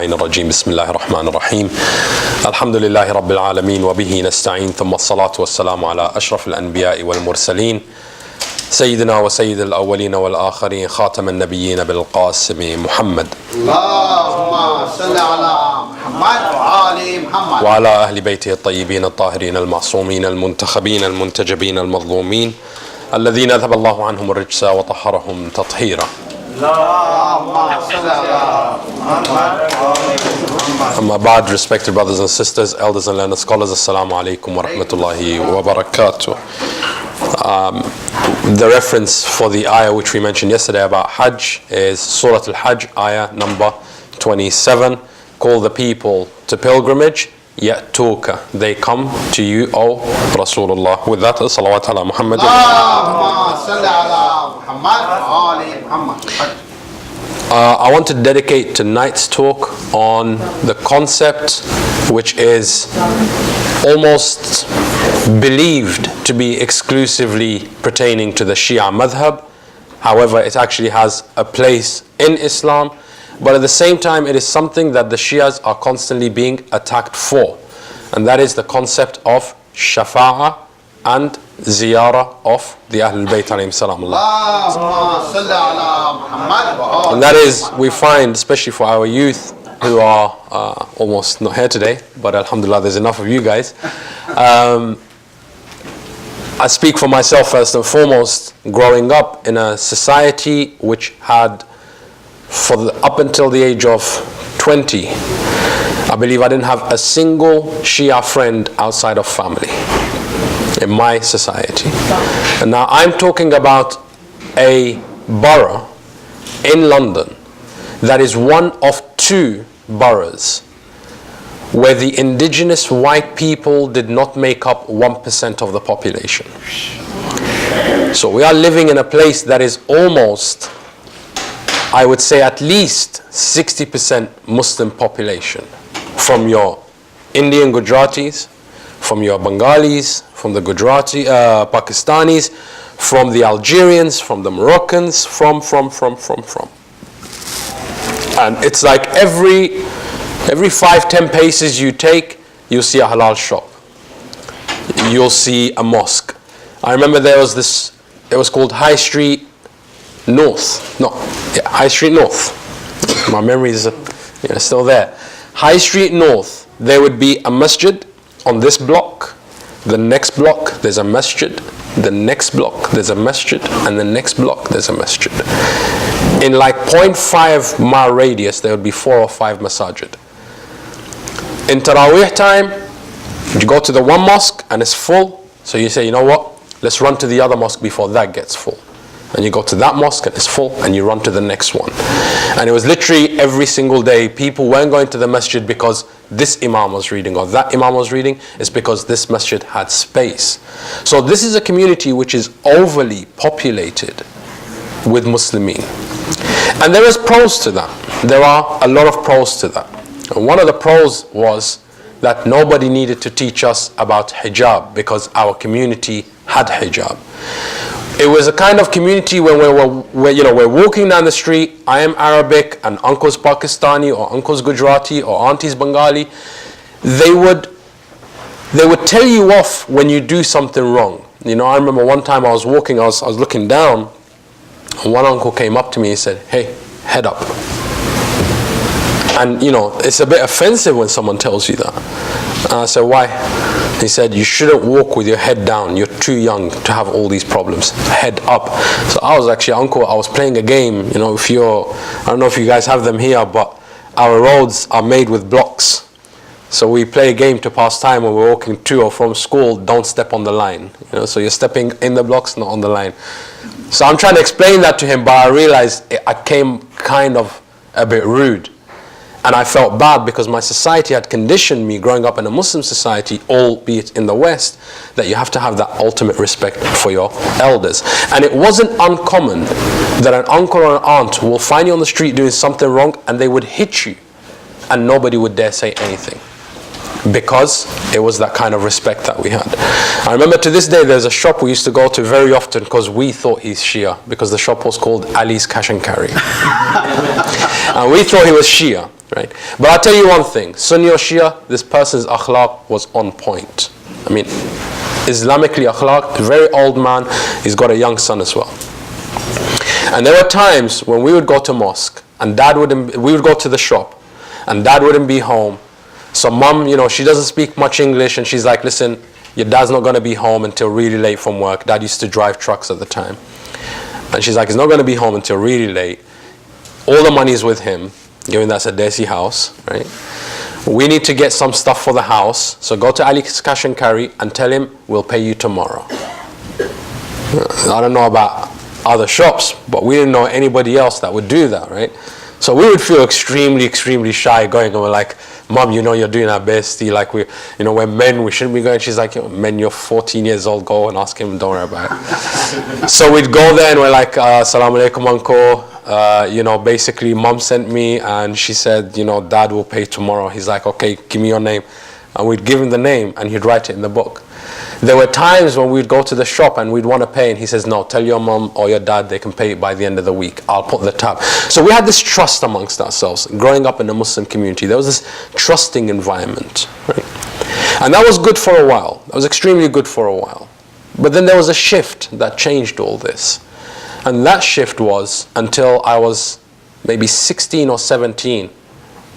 الرجيم بسم الله الرحمن الرحيم الحمد لله رب العالمين وبه نستعين ثم الصلاة والسلام على أشرف الأنبياء والمرسلين سيدنا وسيد الأولين والآخرين خاتم النبيين بالقاسم محمد اللهم صل على محمد وآل محمد وعلى أهل بيته الطيبين الطاهرين المعصومين المنتخبين المنتجبين المظلومين الذين أذهب الله عنهم الرجس وطهرهم تطهيرا. Amma ba'd, respected brothers and sisters, elders and learned scholars, assalamu alaikum wa rahmatullahi wa barakatuh. The reference for the ayah which we mentioned yesterday about Hajj is Surah Al-Hajj, ayah number 27. Call the people to pilgrimage, ya'tuka, they come to you, O Rasulullah. With that, salawat ala Muhammad. I want to dedicate tonight's talk on the concept which is almost believed to be exclusively pertaining to the Shia madhab. However, it actually has a place in Islam, but at the same time it is something that the Shias are constantly being attacked for, and that is the concept of shafa'ah and ziyarah of the Ahlul Bayt alayhim salam. And that is, we find, especially for our youth who are almost not here today, but alhamdulillah there's enough of you guys. I speak for myself first and foremost, growing up in a society which had, up until the age of 20, I believe I didn't have a single Shia friend outside of family in my society. And now I'm talking about a borough in London that is one of two boroughs where the indigenous white people did not make up 1% of the population. So we are living in a place that is almost, I would say at least 60% Muslim population, from your Indian Gujaratis, from your Bengalis, from the Gujarati Pakistanis, from the Algerians, from the Moroccans, from. And it's like every 5-10 paces you take, you'll see a halal shop. You'll see a mosque. I remember there was this, it was called High Street North. High Street North. My memory is still there. High Street North, there would be a masjid on this block. The next block there's a masjid, the next block there's a masjid, and the next block there's a masjid. In like 0.5 mile radius there would be 4 or 5 masajid. In Taraweeh time, you go to the one mosque and it's full, so you say, you know what, let's run to the other mosque before that gets full. And you go to that mosque and it's full, and you run to the next one. And it was literally every single day, people weren't going to the masjid because this imam was reading or that imam was reading, it's because this masjid had space. So this is a community which is overly populated with Muslimin. And there is pros to that. There are a lot of pros to that. And one of the pros was that nobody needed to teach us about hijab because our community had hijab. It was a kind of community where we're walking down the street, I am Arabic and uncle's Pakistani or uncle's Gujarati or auntie's Bengali. They would tell you off when you do something wrong. I remember one time I was walking, I was looking down, and one uncle came up to me and said, "Hey, head up." And it's a bit offensive when someone tells you that. And I said, "Why?" He said, "You shouldn't walk with your head down. You're too young to have all these problems. Head up." So I was actually, uncle, I was playing a game. I don't know if you guys have them here, but our roads are made with blocks. So we play a game to pass time when we're walking to or from school. Don't step on the line. So you're stepping in the blocks, not on the line. So I'm trying to explain that to him, but I realized I came kind of a bit rude. And I felt bad because my society had conditioned me growing up in a Muslim society, albeit in the West, that you have to have that ultimate respect for your elders. And it wasn't uncommon that an uncle or an aunt will find you on the street doing something wrong and they would hit you and nobody would dare say anything. because it was that kind of respect that we had. I remember to this day there's a shop we used to go to very often because we thought he's Shia, because the shop was called Ali's Cash and Carry. And we thought he was Shia, right? But I'll tell you one thing, Sunni or Shia, this person's akhlaq was on point. I mean, Islamically akhlaq, very old man, he's got a young son as well. And there were times when we would go to mosque and we would go to the shop and dad wouldn't be home. So mum, she doesn't speak much English, and she's like, listen, your dad's not going to be home until really late from work. Dad used to drive trucks at the time. And she's like, he's not going to be home until really late. All the money's with him, given that's a desi house, right? We need to get some stuff for the house, so go to Ali's Cash and Carry and tell him we'll pay you tomorrow. I don't know about other shops, but we didn't know anybody else that would do that, right? So we would feel extremely shy going, and we're like, Mom, you're doing our best. Like we're men, we shouldn't be going. She's like, men, you're 14 years old, go and ask him, don't worry about it. So we'd go there and we're like, Assalamu alaikum, uncle. Basically mom sent me and she said, dad will pay tomorrow. He's like, okay, give me your name. And we'd give him the name and he'd write it in the book. There were times when we'd go to the shop and we'd want to pay, and he says, no, tell your mom or your dad they can pay it by the end of the week. I'll put the tab. So we had this trust amongst ourselves. Growing up in a Muslim community, there was this trusting environment, right? And that was good for a while. That was extremely good for a while. But then there was a shift that changed all this. And that shift was until I was maybe 16 or 17.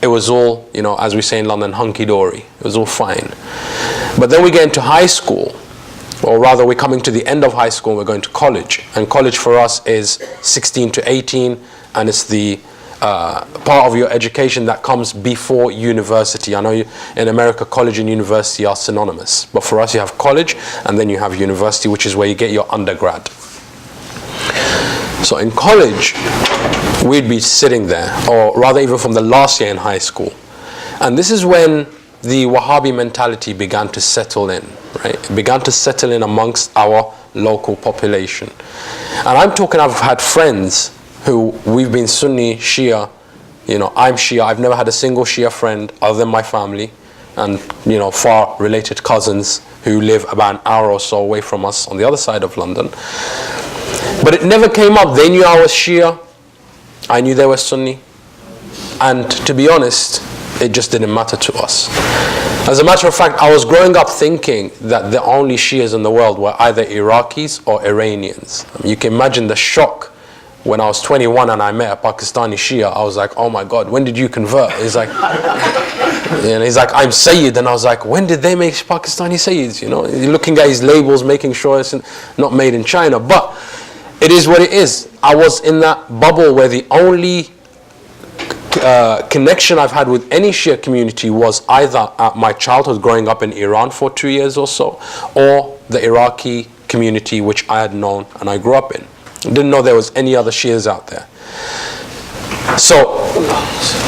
It was all, as we say in London, hunky-dory. It was all fine. But then we get into high school, or rather we're coming to the end of high school and we're going to college. And college for us is 16 to 18, and it's the part of your education that comes before university. I know in America, college and university are synonymous. But for us, you have college, and then you have university, which is where you get your undergrad. So in college, we'd be sitting there, or rather even from the last year in high school. And this is when the Wahhabi mentality began to settle in, right? It began to settle in amongst our local population. And I'm talking, I've had friends who we've been Sunni, Shia, I'm Shia, I've never had a single Shia friend other than my family and, far related cousins who live about an hour or so away from us on the other side of London. But it never came up. They knew I was Shia, I knew they were Sunni, and to be honest, it just didn't matter to us. As a matter of fact, I was growing up thinking that the only Shias in the world were either Iraqis or Iranians. You can imagine the shock when I was 21 and I met a Pakistani Shia. I was like, oh my God, when did you convert? He's like, I'm Sayyid. And I was like, when did they make Pakistani Sayyids? You're looking at his labels, making sure it's not made in China. But it is what it is. I was in that bubble where the only connection I've had with any Shia community was either at my childhood growing up in Iran for 2 years or so, or the Iraqi community which I had known and I grew up in. I didn't know there was any other Shias out there. So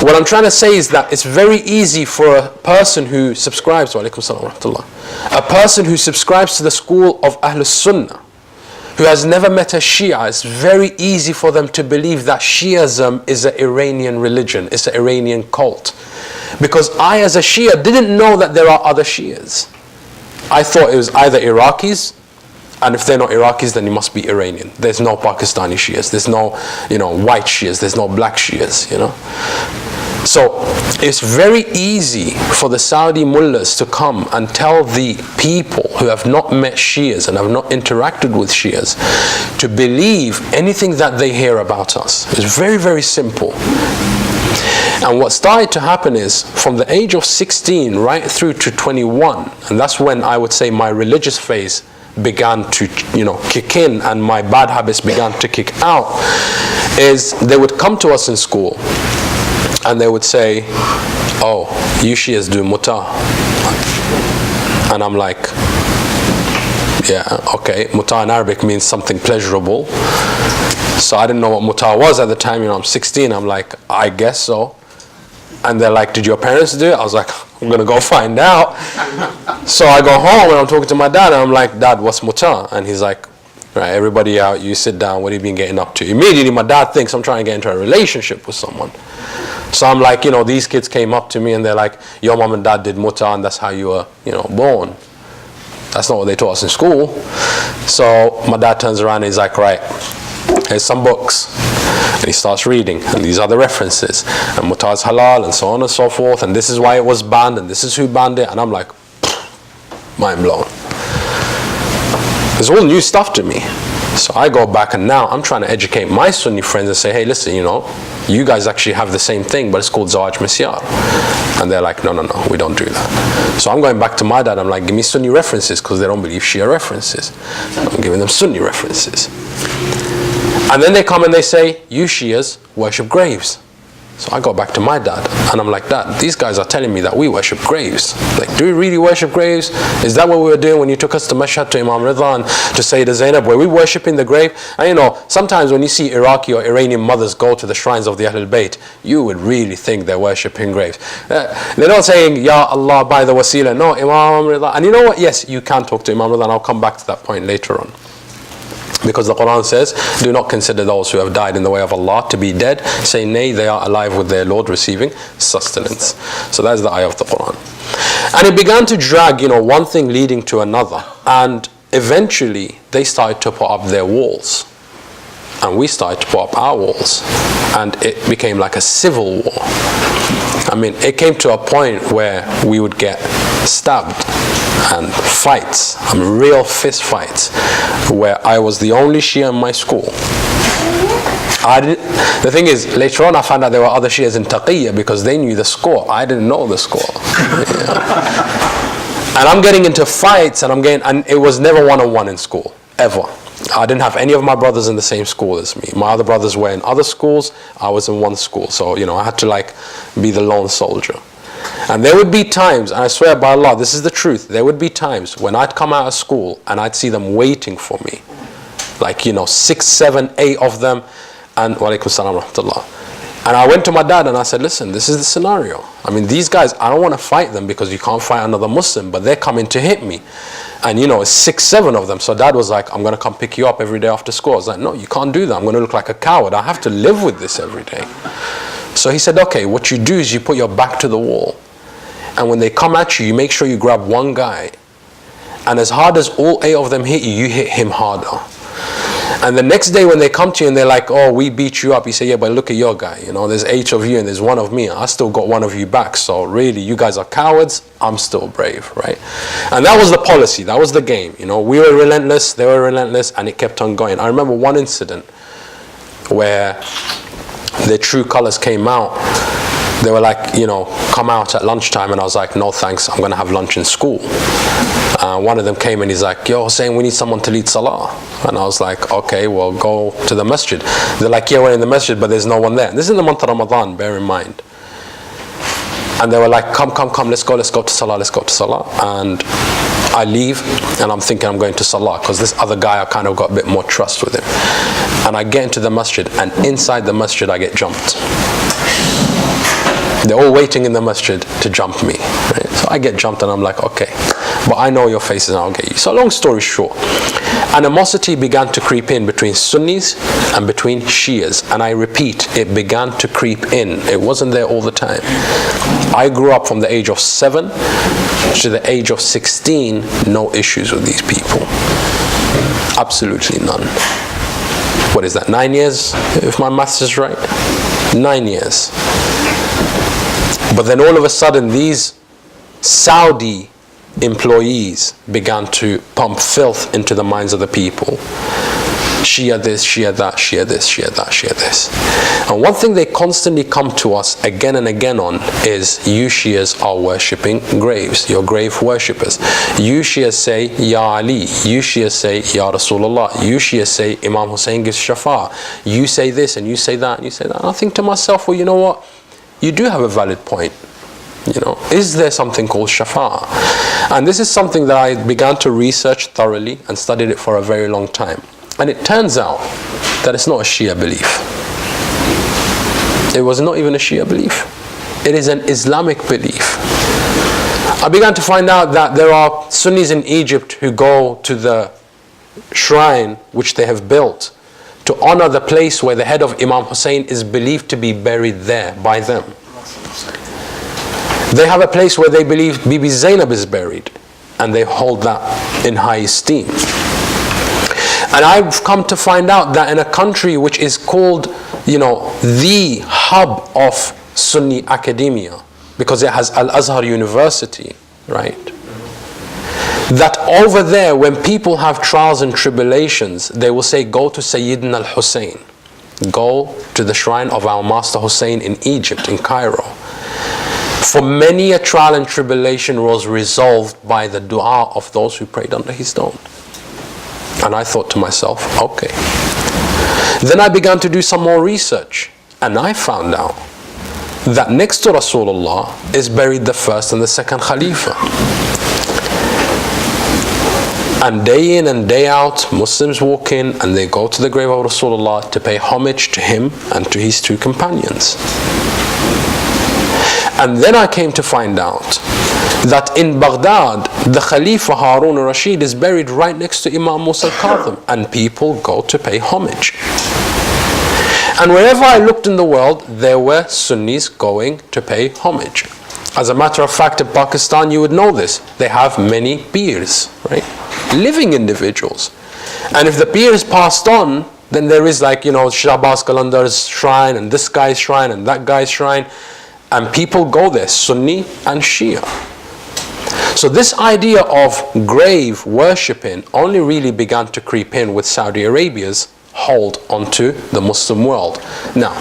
what I'm trying to say is that it's very easy for a person who subscribes, wa alaikum salam wa rahmatullah, a person who subscribes to the school of Ahlus Sunnah, who has never met a Shia, it's very easy for them to believe that Shiism is an Iranian religion, it's an Iranian cult. Because I, as a Shia, didn't know that there are other Shias. I thought it was either Iraqis, and if they're not Iraqis, then it must be Iranian. There's no Pakistani Shias, there's no white Shias, there's no black Shias, So it's very easy for the Saudi mullahs to come and tell the people who have not met Shias and have not interacted with Shias to believe anything that they hear about us. It's very, very simple. And what started to happen is, from the age of 16 right through to 21, and that's when I would say my religious phase began to kick in and my bad habits began to kick out, is they would come to us in school and they would say, oh, you Shias do muta. And I'm like, yeah, okay, muta in Arabic means something pleasurable. So I didn't know what muta was at the time, I'm 16, I'm like, I guess so. And they're like, did your parents do it? I was like, I'm gonna go find out. So I go home and I'm talking to my dad and I'm like, Dad, what's muta? And he's like, right, everybody out, you sit down, what have you been getting up to? Immediately my dad thinks I'm trying to get into a relationship with someone. So I'm like, these kids came up to me and they're like, your mom and dad did muta and that's how you were, born. That's not what they taught us in school. So my dad turns around and he's like, right, here's some books. And he starts reading, and these are the references. And muta is halal, and so on and so forth. And this is why it was banned, and this is who banned it. And I'm like, mind blown. It's all new stuff to me. So I go back and now I'm trying to educate my Sunni friends and say, hey, listen, you guys actually have the same thing, but it's called Zawaj Misyar. And they're like, no, we don't do that. So I'm going back to my dad, I'm like, give me Sunni references, because they don't believe Shia references. I'm giving them Sunni references. And then they come and they say, you Shias worship graves. So I go back to my dad and I'm like, Dad, these guys are telling me that we worship graves. Like, do we really worship graves? Is that what we were doing when you took us to Mashhad, to Imam Ramadhan, to Sayyidah Zainab? Were we worshipping the grave? And sometimes when you see Iraqi or Iranian mothers go to the shrines of the Ahlul Bayt, you would really think they're worshipping graves. They're not saying, Ya Allah, by the wasila. No, Imam Ramadhan. And you know what? Yes, you can talk to Imam Ramadhan. I'll come back to that point later on. Because the Quran says, do not consider those who have died in the way of Allah to be dead. Say, nay, they are alive with their Lord, receiving sustenance. So that's the ayah of the Quran. And it began to drag, one thing leading to another. And eventually, they started to put up their walls. And we started to put up our walls. And it became like a civil war. I mean, it came to a point where we would get stabbed and fights, real fist fights, where I was the only Shia in my school. The thing is, later on I found out there were other Shias in Taqiyya because they knew the score. I didn't know the score. And I'm getting into fights, and it was never one-on-one in school, ever. I didn't have any of my brothers in the same school as me. My other brothers were in other schools. I was in one school. So, I had to be the lone soldier. And there would be times, and I swear by Allah, this is the truth, there would be times when I'd come out of school and I'd see them waiting for me. 6, 7, 8 of them. And walaikum salam wa rahmatullah. And I went to my dad and I said, listen, this is the scenario. I mean, these guys, I don't want to fight them because you can't fight another Muslim, but they're coming to hit me. And it's 6, 7 of them. So dad was like, I'm going to come pick you up every day after school. I was like, no, you can't do that. I'm going to look like a coward. I have to live with this every day. So he said, okay, what you do is you put your back to the wall. And when they come at you, you make sure you grab one guy. And as hard as all 8 of them hit you, you hit him harder. And the next day when they come to you and they're like, oh, we beat you up, you say, yeah, but look at your guy. There's 8 of you and there's 1 of me. I still got 1 of you back. So really, you guys are cowards. I'm still brave, right? And that was the policy. That was the game. We were relentless. They were relentless. And it kept on going. I remember one incident where their true colors came out. They were like, come out at lunchtime, and I was like, no thanks, I'm going to have lunch in school. One of them came and he's like, yo, Hussein, we need someone to lead salah. And I was like, okay, well, go to the masjid. They're like, yeah, we're in the masjid, but there's no one there. This is in the month of Ramadan, bear in mind. And they were like, come, let's go to salah. And I leave, and I'm thinking I'm going to salah, because this other guy, I kind of got a bit more trust with him. And I get into the masjid, and inside the masjid, I get jumped. They're all waiting in the masjid to jump me, right? So I get jumped and I'm like, okay, but I know your faces and I'll get you. So long story short, animosity began to creep in between Sunnis and between Shias. And I repeat, it began to creep in. It wasn't there all the time. I grew up from the age of 7 to the age of 16, no issues with these people. Absolutely none. What is that, 9 years, if my maths is right? 9 years. But then all of a sudden, these Saudi employees began to pump filth into the minds of the people. Shia this, Shia that, Shia this, Shia that, Shia this. And one thing they constantly come to us again and again on is, you Shias are worshipping graves. You're grave worshippers. You Shias say, Ya Ali. You Shias say, Ya Rasulullah. You Shias say, Imam Hussein gives shafa. You say this and you say that and you say that. And I think to myself, well, you know what? You do have a valid point. Is there something called shafa? And this is something that I began to research thoroughly and studied it for a very long time. And it turns out that it's not a Shia belief. It was not even a Shia belief. It is an Islamic belief. I began to find out that there are Sunnis in Egypt who go to the shrine which they have built to honor the place where the head of Imam Hussein is believed to be buried there by them. They have a place where they believe Bibi Zainab is buried, and they hold that in high esteem. And I've come to find out that in a country which is called, the hub of Sunni academia, because it has Al-Azhar University, right? That over there, when people have trials and tribulations, they will say, go to Sayyidina al-Hussein. Go to the shrine of our Master Hussein in Egypt, in Cairo. For many a trial and tribulation was resolved by the dua of those who prayed under his stone. And I thought to myself, okay. Then I began to do some more research, and I found out that next to Rasulullah is buried the first and the second Khalifa. And day in and day out, Muslims walk in and they go to the grave of Rasulullah to pay homage to him and to his two companions. And then I came to find out that in Baghdad, the Khalifa Harun al-Rashid is buried right next to Imam Musa al-Kadhim, and people go to pay homage. And wherever I looked in the world, there were Sunnis going to pay homage. As a matter of fact, in Pakistan, you would know this. They have many peers, right? Living individuals. And if the peer is passed on, then there is Shahbaz Qalandar's shrine, and this guy's shrine, and that guy's shrine. And people go there, Sunni and Shia. So this idea of grave worshipping only really began to creep in with Saudi Arabia's hold onto the Muslim world. Now,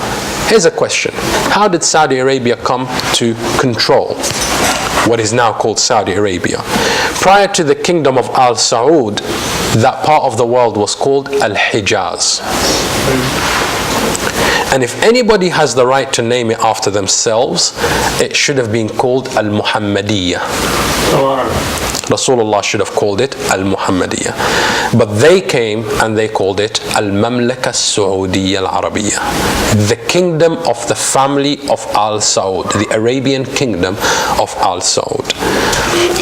here's a question. How did Saudi Arabia come to control what is now called Saudi Arabia? Prior to the kingdom of Al Saud, that part of the world was called Al-Hijaz. And if anybody has the right to name it after themselves, it should have been called Al-Muhammadiyya. Rasulullah should have called it Al-Muhammadiyya. But they came and they called it Al-Mamlaka Saudiyya Al-Arabiyya. The kingdom of the family of Al Saud, the Arabian kingdom of Al Saud.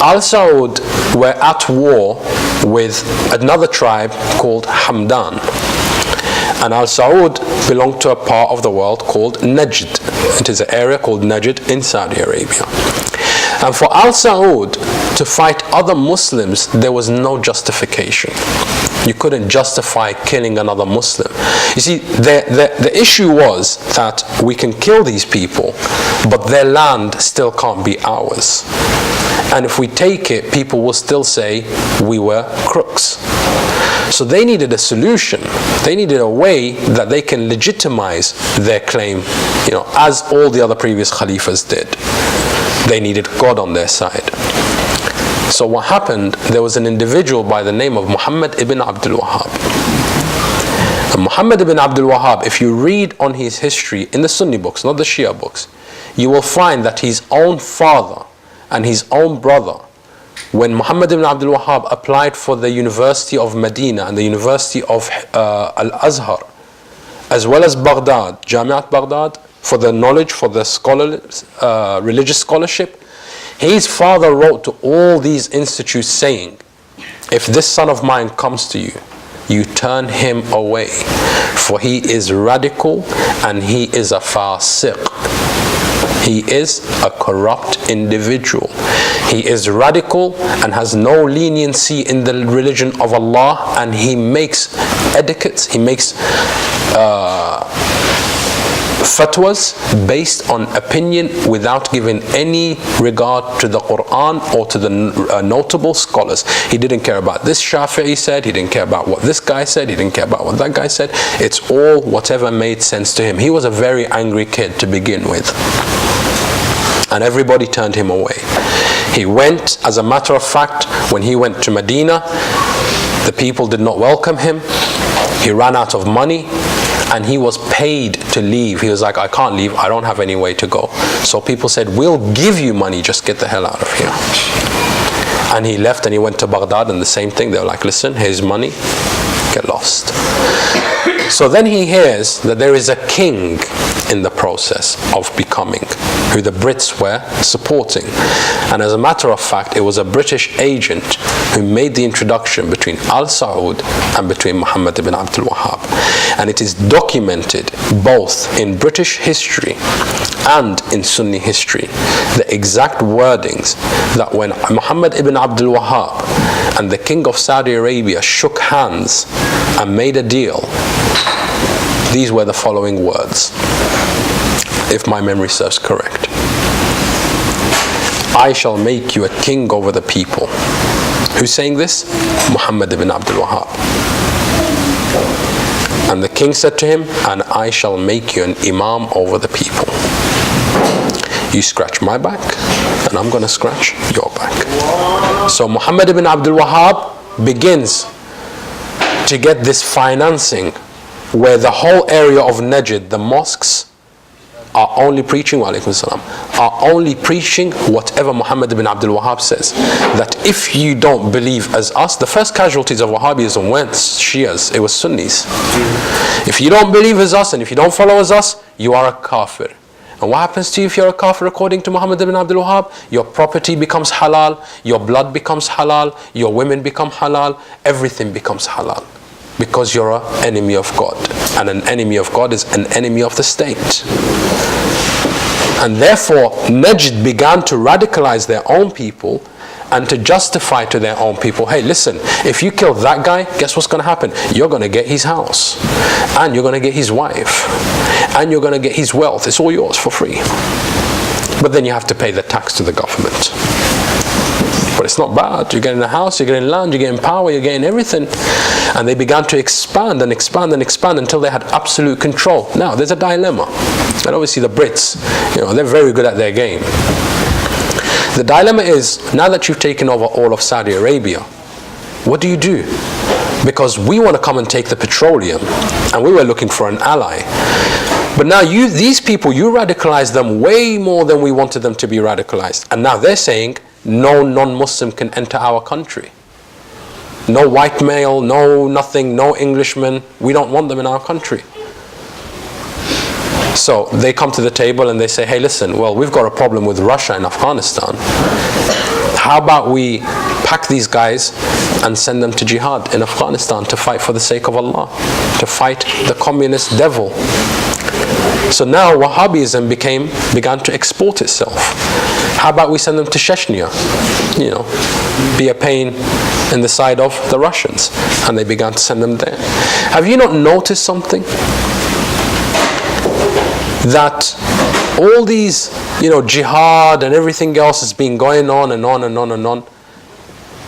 Al Saud were at war with another tribe called Hamdan. And Al Saud belonged to a part of the world called Najd. It is an area called Najd in Saudi Arabia. And for Al Saud to fight other Muslims, there was no justification. You couldn't justify killing another Muslim. You see, the issue was that we can kill these people, but their land still can't be ours. And if we take it, people will still say we were crooks. So they needed a solution. They needed a way that they can legitimize their claim, as all the other previous Khalifas did. They needed God on their side. So what happened, there was an individual by the name of Muhammad ibn Abdul Wahhab. And Muhammad ibn Abdul Wahhab, if you read on his history in the Sunni books, not the Shia books, you will find that his own father and his own brother, when Muhammad ibn Abdul Wahhab applied for the University of Medina and the University of Al-Azhar, as well as Baghdad, Jamiat Baghdad, for the knowledge, for the religious scholarship, his father wrote to all these institutes saying, if this son of mine comes to you, you turn him away, for he is radical and he is a fasiq. He is a corrupt individual. He is radical and has no leniency in the religion of Allah, and he makes etiquettes, he makes fatwas based on opinion without giving any regard to the Quran or to the notable scholars. He didn't care about this Shafi'i said, he didn't care about what this guy said, he didn't care about what that guy said. It's all whatever made sense to him. He was a very angry kid to begin with. And everybody turned him away. He went, as a matter of fact, when he went to Medina, the people did not welcome him. He ran out of money and he was paid to leave. He was like, I can't leave, I don't have any way to go. So people said, we'll give you money, just get the hell out of here. And he left and he went to Baghdad, and the same thing. They were like, listen, here's money, get lost. So then he hears that there is a king in the process of becoming, who the Brits were supporting. And as a matter of fact, it was a British agent who made the introduction between Al Saud and between Muhammad ibn Abdul Wahhab. And it is documented both in British history and in Sunni history, the exact wordings that when Muhammad ibn Abdul Wahhab and the king of Saudi Arabia shook hands and made a deal, these were the following words, if my memory serves correct. I shall make you a king over the people. Who's saying this? Muhammad ibn Abdul Wahhab. And the king said to him, and I shall make you an imam over the people. You scratch my back, and I'm going to scratch your back. So Muhammad ibn Abdul Wahhab begins to get this financing where the whole area of Najd, the mosques, are only preaching, wa alaikum salam, are only preaching whatever Muhammad ibn Abdul Wahhab says. That if you don't believe as us, the first casualties of Wahhabism weren't Shias, it was Sunnis. If you don't believe as us and if you don't follow as us, you are a kafir. And what happens to you if you're a kafir according to Muhammad ibn Abdul Wahhab? Your property becomes halal, your blood becomes halal, your women become halal, everything becomes halal. Because you're an enemy of God. And an enemy of God is an enemy of the state. And therefore, Najd began to radicalize their own people and to justify to their own people, hey, listen, if you kill that guy, guess what's going to happen? You're going to get his house. And you're going to get his wife. And you're going to get his wealth. It's all yours for free. But then you have to pay the tax to the government. But it's not bad. You're getting a house, you're getting land, you're getting power, you're getting everything. And they began to expand and expand and expand until they had absolute control. Now, there's a dilemma. And obviously the Brits, they're very good at their game. The dilemma is, now that you've taken over all of Saudi Arabia, what do you do? Because we want to come and take the petroleum, and we were looking for an ally. But now these people, you radicalize them way more than we wanted them to be radicalized. And now they're saying, no non-Muslim can enter our country. No white male, no nothing, no Englishman. We don't want them in our country. So they come to the table and they say, hey, listen, well, we've got a problem with Russia and Afghanistan. How about we pack these guys and send them to jihad in Afghanistan to fight for the sake of Allah, to fight the communist devil. So now Wahhabism began to export itself. How about we send them to Chechnya? Be a pain in the side of the Russians. And they began to send them there. Have you not noticed something? That all these, jihad and everything else has been going on and on and on and on.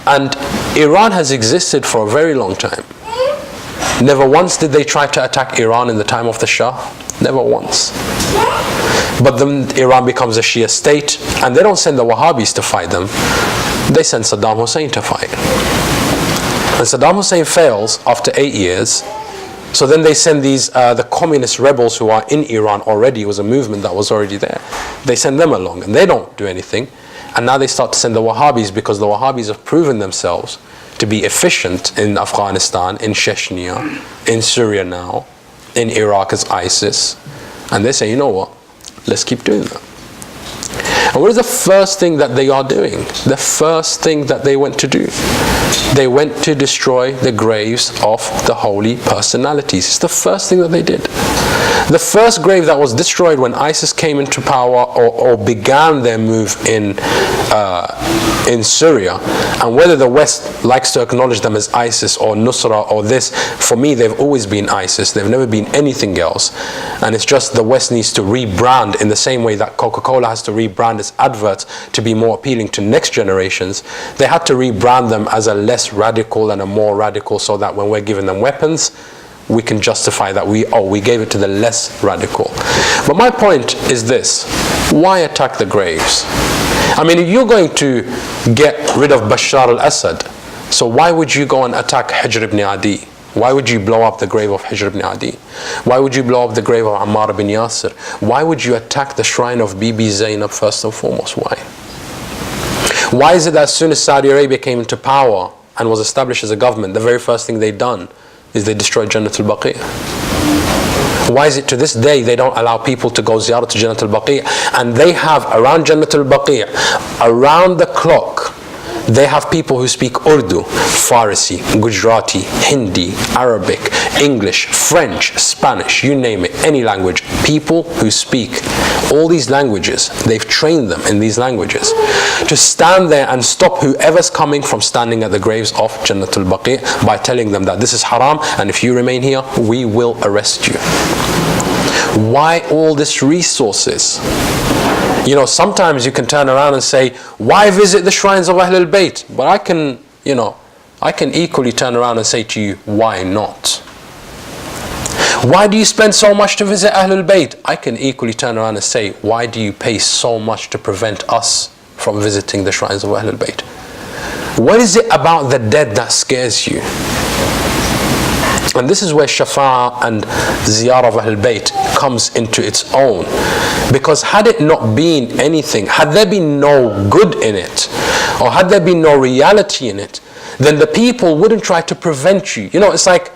And Iran has existed for a very long time. Never once did they try to attack Iran in the time of the Shah. Never once. But then Iran becomes a Shia state, and they don't send the Wahhabis to fight them. They send Saddam Hussein to fight. And Saddam Hussein fails after 8 years. So then they send the communist rebels who are in Iran already. It was a movement that was already there. They send them along, and they don't do anything. And now they start to send the Wahhabis, because the Wahhabis have proven themselves to be efficient in Afghanistan, in Chechnya, in Syria now, in Iraq as ISIS. And they say, you know what, let's keep doing that. And what is the first thing that they are doing? The first thing that they went to do? They went to destroy the graves of the holy personalities. It's the first thing that they did. The first grave that was destroyed when ISIS came into power or began their move in Syria, and whether the West likes to acknowledge them as ISIS or Nusra or this, for me they've always been ISIS. They've never been anything else. And it's just the West needs to rebrand in the same way that Coca-Cola has to rebrand its adverts to be more appealing to next generations. They had to rebrand them as a less radical and a more radical, so that when we're giving them weapons, we can justify that we gave it to the less radical. But my point is this: why attack the graves? I mean, if you're going to get rid of Bashar al-Assad, so why would you go and attack Hijr ibn Adi? Why would you blow up the grave of Hijr ibn Adi? Why would you blow up the grave of Ammar ibn Yasir? Why would you attack the shrine of Bibi Zainab first and foremost? Why? Why is it that as soon as Saudi Arabia came into power and was established as a government, the very first thing they done is they destroyed Jannat al-Baqiyah? Why is it to this day they don't allow people to go ziyarat to Jannat al-Baqi'? And they have around Jannat al-Baqi', around the clock, they have people who speak Urdu, Farsi, Gujarati, Hindi, Arabic, English, French, Spanish, you name it, any language. People who speak all these languages, they've trained them in these languages to stand there and stop whoever's coming from standing at the graves of Jannat al-Baqi' by telling them that this is haram, and if you remain here, we will arrest you. Why all these resources? You know, sometimes you can turn around and say, why visit the shrines of Ahlul Bayt? But I can equally turn around and say to you, why not? Why do you spend so much to visit Ahlul Bayt? I can equally turn around and say, why do you pay so much to prevent us from visiting the shrines of Ahlul Bayt? What is it about the dead that scares you? And this is where Shafa'ah and Ziyarah of Ahlul Bayt comes into its own. Because had it not been anything, had there been no good in it, or had there been no reality in it, then the people wouldn't try to prevent you. You know, it's like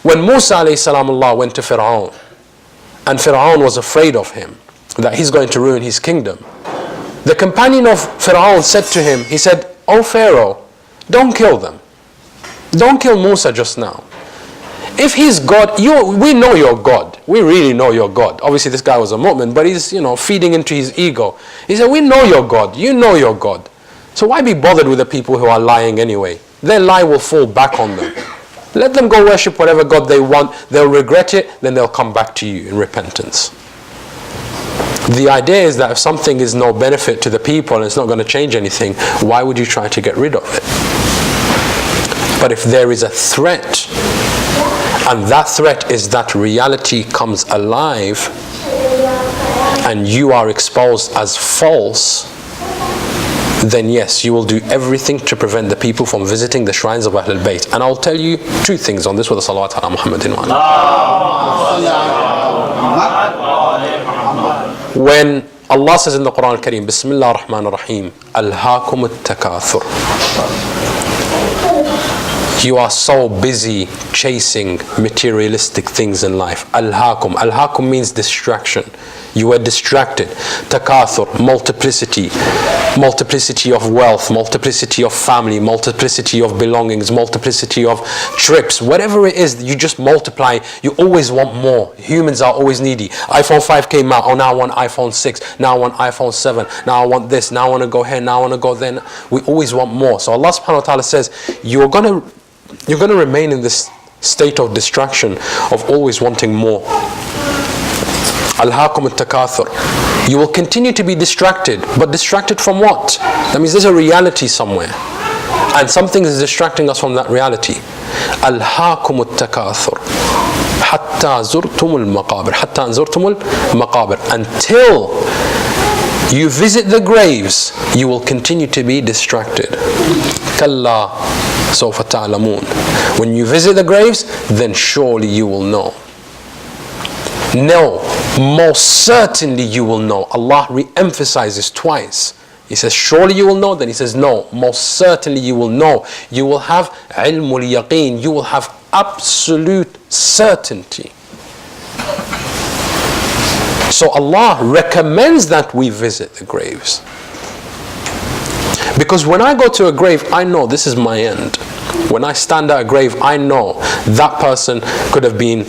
when Musa alayhi salamullah went to Fir'aun, and Fir'aun was afraid of him, that he's going to ruin his kingdom. The companion of Fir'aun said to him, he said, "O Pharaoh, don't kill them. Don't kill Musa just now. If he's God, we know you're God. We really know you're God." Obviously this guy was a mu'min, but he's, feeding into his ego. He said, "We know you're God. You know you're God. So why be bothered with the people who are lying anyway? Their lie will fall back on them. Let them go worship whatever God they want. They'll regret it, then they'll come back to you in repentance." The idea is that if something is no benefit to the people and it's not going to change anything, why would you try to get rid of it? But if there is a threat, and that threat is that reality comes alive and you are exposed as false, then yes, you will do everything to prevent the people from visiting the shrines of Ahlul Bayt. And I'll tell you two things on this with the salawat ala Muhammadin wa ala. When Allah says in the Quran al-Kareem, Bismillah ar-Rahman ar-Rahim, Alhaakum at-Takathur. You are so busy chasing materialistic things in life. Alhaakum. Alhaakum means distraction. You were distracted. Takathur, multiplicity. Multiplicity of wealth, multiplicity of family, multiplicity of belongings, multiplicity of trips. Whatever it is, you just multiply. You always want more. Humans are always needy. iPhone 5 came out. Oh, now I want iPhone 6. Now I want iPhone 7. Now I want this. Now I want to go here. Now I want to go there. We always want more. So Allah subhanahu wa ta'ala says, you're going to remain in this state of distraction, of always wanting more. Alhaakum at-Takathur. You will continue to be distracted, but distracted from what? That means there's a reality somewhere, and something is distracting us from that reality. Alhaakum at-Takathur hatta zurtumul maqabir. Hatta zurtumul maqabir. Until you visit the graves, you will continue to be distracted. Kalla sawfa ta'lamun. When you visit the graves, then surely you will know. No, most certainly you will know. Allah re-emphasizes twice. He says, surely you will know. Then he says, no, most certainly you will know. You will have ilmul yaqeen. You will have absolute certainty. So Allah recommends that we visit the graves. Because when I go to a grave, I know this is my end. When I stand at a grave, I know that person could have been,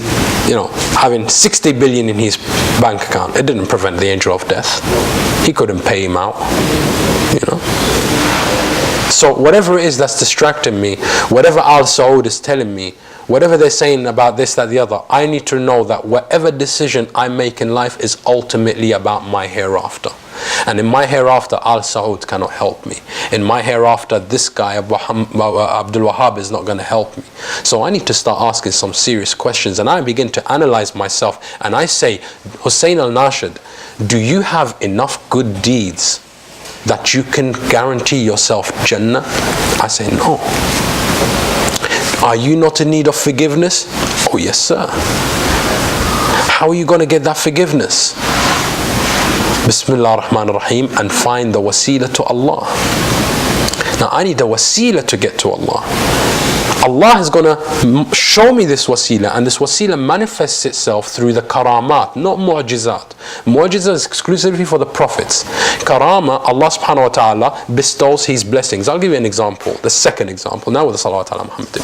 having 60 billion in his bank account. It didn't prevent the angel of death. He couldn't pay him out, So whatever it is that's distracting me, whatever Al Saud is telling me, whatever they're saying about this, that, the other, I need to know that whatever decision I make in life is ultimately about my hereafter. And in my hereafter, Al Saud cannot help me. In my hereafter, this guy, Abdul Wahab, is not going to help me. So I need to start asking some serious questions. And I begin to analyze myself. And I say, Hussein al-Nashid, do you have enough good deeds that you can guarantee yourself Jannah? I say, no. Are you not in need of forgiveness? Oh, yes, sir. How are you going to get that forgiveness? Bismillah ar-Rahman ar-Rahim, and find the wasila to Allah. Now I need a wasila to get to Allah. Allah is going to show me this wasila, and this wasila manifests itself through the karamat, not mu'jizat. Mu'jizat is exclusively for the prophets. Karama, Allah subhanahu wa ta'ala bestows His blessings. I'll give you an example, the second example, now with the salawat ala Muhammad.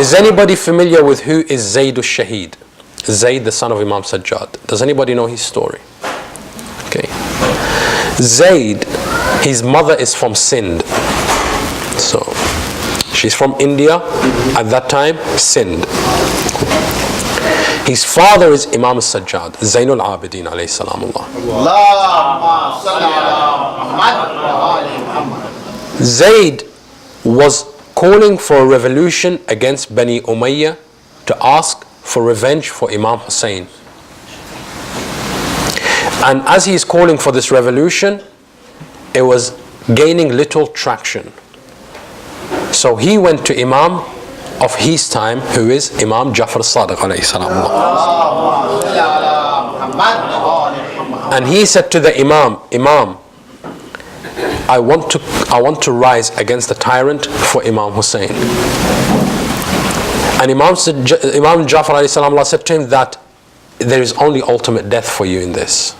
Is anybody familiar with who is Zayd al-Shaheed? Zayd, the son of Imam Sajjad. Does anybody know his story? Okay. Zayd, his mother is from Sindh. So, she's from India at that time, Sindh. His father is Imam Sajjad, Zainul Abidin alayhi salamullah. Zayd was calling for a revolution against Bani Umayyah to ask for revenge for Imam Hussein. And as he is calling for this revolution, it was gaining little traction. So he went to Imam of his time, who is Imam Jafar Sadiq alayhi salam. And he said to the Imam, I want to rise against the tyrant for Imam Hussein. And Imam Jafar alayhi salam said to him that there is only ultimate death for you in this.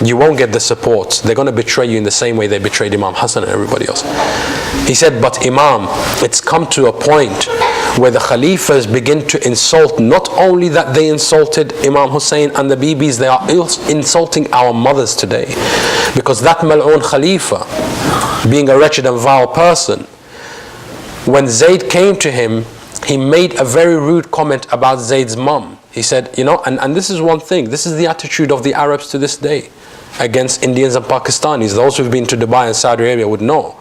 You won't get the support. They're going to betray you in the same way they betrayed Imam Hassan and everybody else. He said, but Imam, it's come to a point where the Khalifas begin to insult, not only that they insulted Imam Hussein and the Bibis, they are insulting our mothers today. Because that Mal'un Khalifa, being a wretched and vile person, when Zayd came to him, he made a very rude comment about Zayd's mum. He said, and this is one thing, this is the attitude of the Arabs to this day against Indians and Pakistanis. Those who've been to Dubai and Saudi Arabia would know,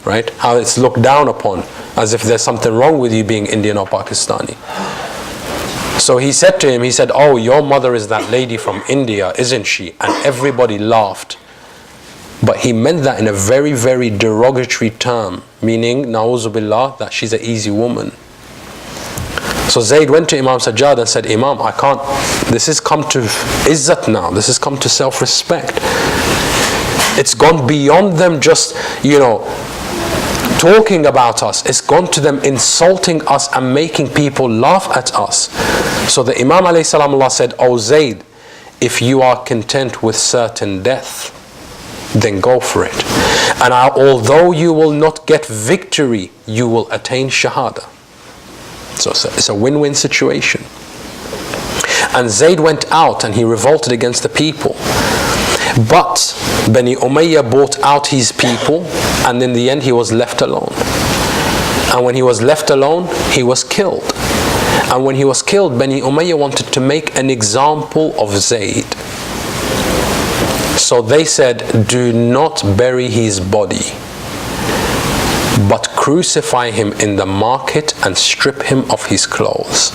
right? How it's looked down upon, as if there's something wrong with you being Indian or Pakistani. So he said to him, oh, your mother is that lady from India, isn't she? And everybody laughed. But he meant that in a very, very derogatory term, meaning, na'uzu billah, that she's an easy woman. So Zayd went to Imam Sajjad and said, Imam, I can't, this has come to izzat now, this has come to self-respect. It's gone beyond them just, talking about us. It's gone to them insulting us and making people laugh at us. So the Imam alayhi salamullah said, oh Zayd, if you are content with certain death, then go for it. And although you will not get victory, you will attain shahada. So it's a win-win situation. And Zayd went out and he revolted against the people. But Bani Umayyah bought out his people, and in the end he was left alone. And when he was left alone, he was killed. And when he was killed, Bani Umayyah wanted to make an example of Zayd. So they said, do not bury his body, but crucify him in the market and strip him of his clothes,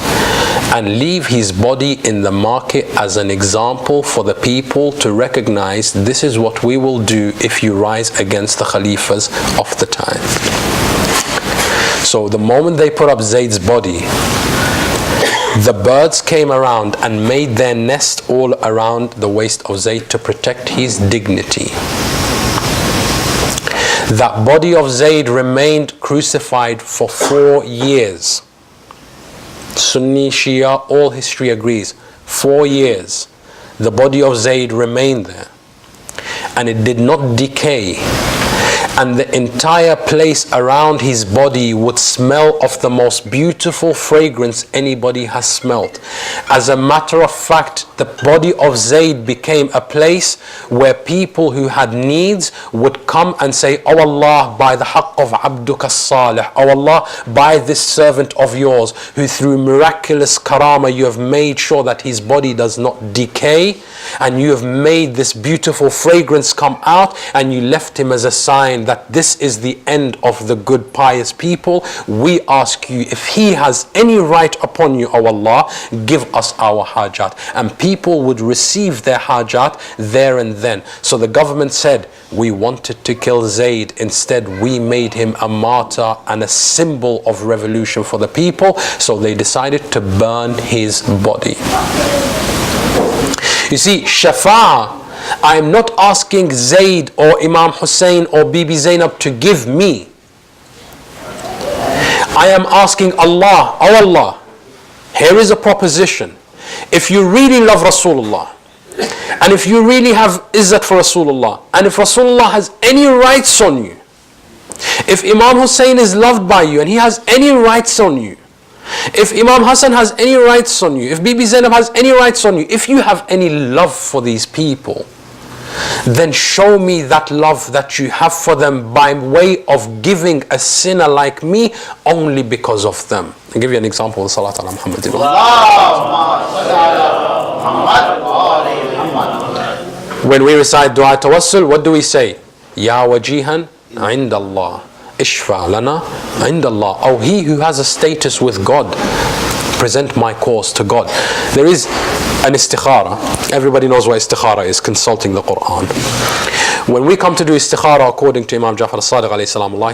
and leave his body in the market as an example for the people to recognize this is what we will do if you rise against the Khalifas of the time. So the moment they put up Zayd's body, the birds came around and made their nest all around the waist of Zayd to protect his dignity. That body of Zayd remained crucified for 4 years. Sunni, Shia, all history agrees. 4 years. The body of Zayd remained there. And it did not decay. And the entire place around his body would smell of the most beautiful fragrance anybody has smelt. As a matter of fact, the body of Zayd became a place where people who had needs would come and say, oh Allah, by the haqq of Abduka Salih, oh Allah, by this servant of yours, who through miraculous karama you have made sure that his body does not decay, and you have made this beautiful fragrance come out, and you left him as a sign that this is the end of the good pious people. We ask you, if he has any right upon you, O Allah, give us our hajat. And people would receive their hajat there and then. So the government said, we wanted to kill Zayd, instead we made him a martyr and a symbol of revolution for the people. So they decided to burn his body. You see, Shafa'ah I am not asking Zayd or Imam Hussein or Bibi Zainab to give me. I am asking Allah, oh Allah, here is a proposition. If you really love Rasulullah, and if you really have izzat for Rasulullah, and if Rasulullah has any rights on you, if Imam Hussein is loved by you and he has any rights on you, if Imam Hassan has any rights on you, if Bibi Zainab has any rights on you, if you have any love for these people, then show me that love that you have for them by way of giving a sinner like me only because of them. I'll give you an example of Salat ala Muhammad. When we recite Dua Tawassul, what do we say? Ya wajihan inda Allah, ishfa lana inda Allah. Oh, he who has a status with God, present my cause to God. There is an istikhara. Everybody knows what istikhara is, consulting the Quran. When we come to do istikhara according to Imam Jafar as-Sadiq alayhi salamullah,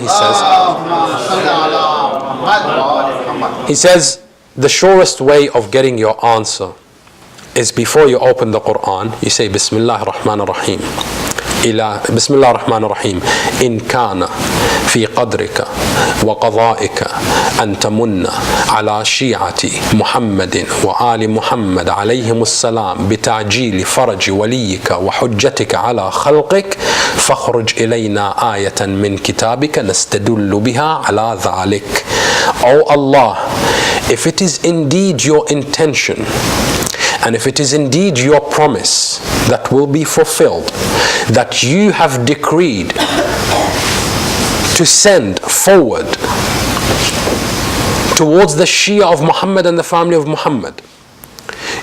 he says the surest way of getting your answer is before you open the Quran, you say Bismillah ar-Rahman ar-Rahim. بسم الله الرحمن الرحيم إن كان في قدرك وقضائك أن تمن على شيعة محمد وآل محمد عليهم السلام بتعجيل فرج وليك وحجتك على خلقك فاخرج إلينا آية من كتابك نستدل بها على ذلك. O Allah, if it is indeed your intention and if it is indeed your promise that will be fulfilled, that you have decreed to send forward towards the Shia of Muhammad and the family of Muhammad,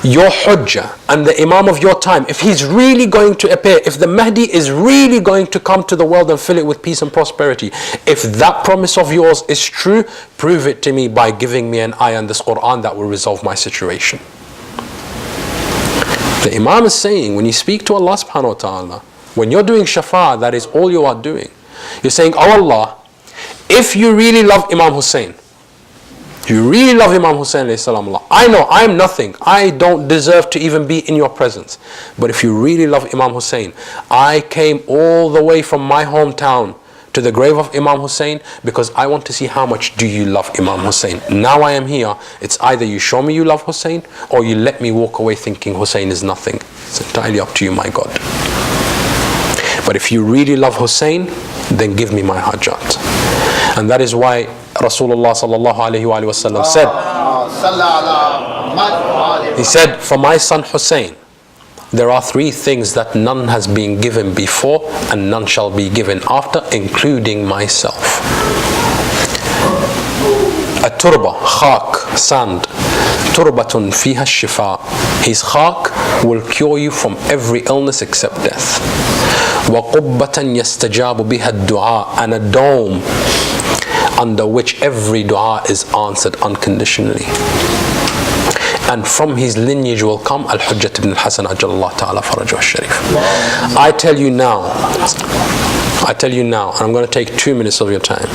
your Hujjah and the Imam of your time, if he's really going to appear, if the Mahdi is really going to come to the world and fill it with peace and prosperity, if that promise of yours is true, prove it to me by giving me an ayah in this Quran that will resolve my situation. The Imam is saying, when you speak to Allah subhanahu wa ta'ala, when you're doing shafa'a, that is all you are doing. You're saying, oh Allah, if you really love Imam Hussein, you really love Imam Hussein alayhi salam, I know I'm nothing, I don't deserve to even be in your presence, but if you really love Imam Hussein, I came all the way from my hometown to the grave of Imam Hussein because I want to see how much do you love Imam Hussein. Now I am here, it's either you show me you love Hussein or you let me walk away thinking Hussein is nothing. It's entirely up to you, my God. But if you really love Hussein, then give me my hajat. And that is why Rasulullah sallallahu alayhi wa sallam said, he said, for my son Hussein, there are three things that none has been given before and none shall be given after, including myself. A turba, khak, sand, turbatun fiha shifa. His khak will cure you from every illness except death. Wa qubbatan yastajabu biha ad-du'a, and a dome under which every dua is answered unconditionally. And from his lineage will come Al-Hujjat ibn al-Hasan Ajjallahu ta'ala farajahu al-Sharif. I tell you now, and I'm going to take 2 minutes of your time.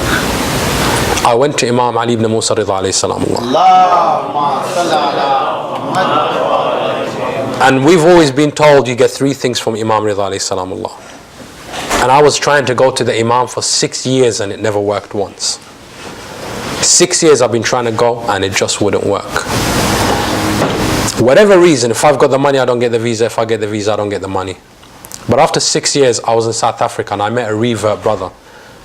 I went to Imam Ali ibn Musa Ridha alayhi salamullah. And we've always been told you get 3 things from Imam Ridha alayhi salamullah. And I was trying to go to the Imam for 6 years and it never worked once. 6 years I've been trying to go and it just wouldn't work. Whatever reason, if I've got the money I don't get the visa, if I get the visa I don't get the money. But after 6 years I was in South Africa and I met a revert brother.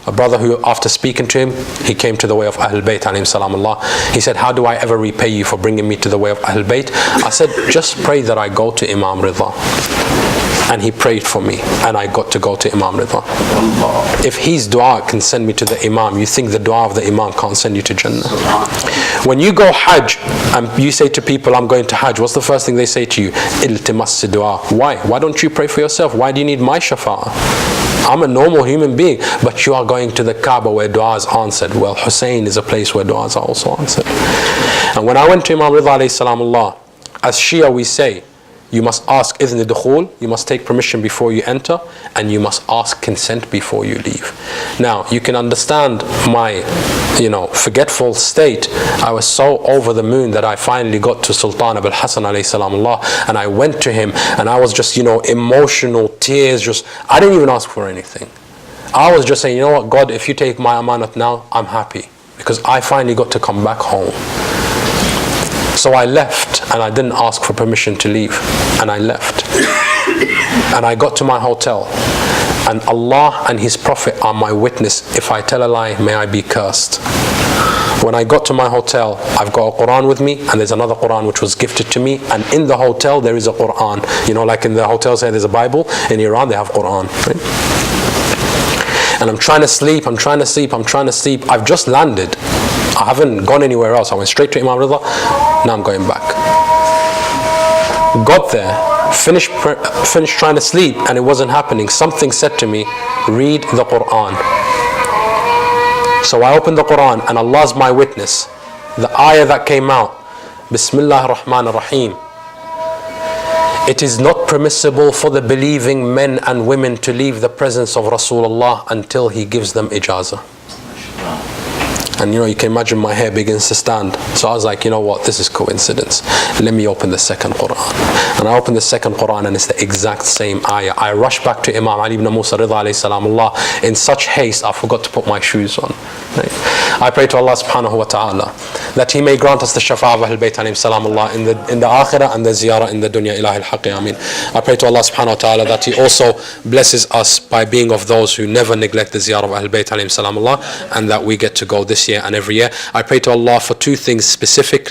A brother who, after speaking to him, he came to the way of Ahlul Bayt alayhim salamullah. He said, how do I ever repay you for bringing me to the way of Ahlul Bayt? I said, just pray that I go to Imam Ridha. And he prayed for me and I got to go to Imam Ridha. If his dua can send me to the Imam, you think the dua of the Imam can't send you to Jannah? When you go Hajj and you say to people, I'm going to Hajj, what's the first thing they say to you? Iltimas dua. Why? Why don't you pray for yourself? Why do you need my shafa'ah? I'm a normal human being, but you are going to the Kaaba where dua is answered. Well, Hussein is a place where duas are also answered. And when I went to Imam Ridha alayhi salamullah, as Shia we say, you must ask idhn dukhul, you must take permission before you enter, and you must ask consent before you leave. Now, you can understand my, forgetful state. I was so over the moon that I finally got to Sultan Abul Hasan alayhi salamullah, and I went to him, and I was just, emotional, tears, I didn't even ask for anything. I was just saying, you know what, God, if you take my amanat now, I'm happy, because I finally got to come back home. So I left, and I didn't ask for permission to leave, and I left. And I got to my hotel, and Allah and His Prophet are my witness. If I tell a lie, may I be cursed. When I got to my hotel, I've got a Quran with me, and there's another Quran which was gifted to me, and in the hotel there is a Quran. Like in the hotels here there's a Bible, in Iran they have Quran, right? And I'm trying to sleep, I've just landed. I haven't gone anywhere else. I went straight to Imambargah, now I'm going back. Got there, finished trying to sleep, and it wasn't happening. Something said to me, read the Quran. So I opened the Quran, and Allah's my witness. The ayah that came out, Bismillah ar-Rahman ar-Rahim. It is not permissible for the believing men and women to leave the presence of Rasulullah until he gives them ijazah. And you can imagine my hair begins to stand. So I was like, you know what, this is coincidence. Let me open the second Quran. And I opened the second Quran, and it's the exact same ayah. I rushed back to Imam Ali ibn Musa Ridha alayhi salamullah in such haste I forgot to put my shoes on. Right? I pray to Allah subhanahu wa ta'ala that He may grant us the shafa'a of Ahl Bayt alayhim salamullah in the akhirah and the ziyarah in the dunya. Ilahi al-haqi ameen. I pray to Allah subhanahu wa ta'ala that He also blesses us by being of those who never neglect the ziyarah of Ahl Bayt alayhim salamullah, and that we get to go this year and every year. I pray to Allah for two things specific.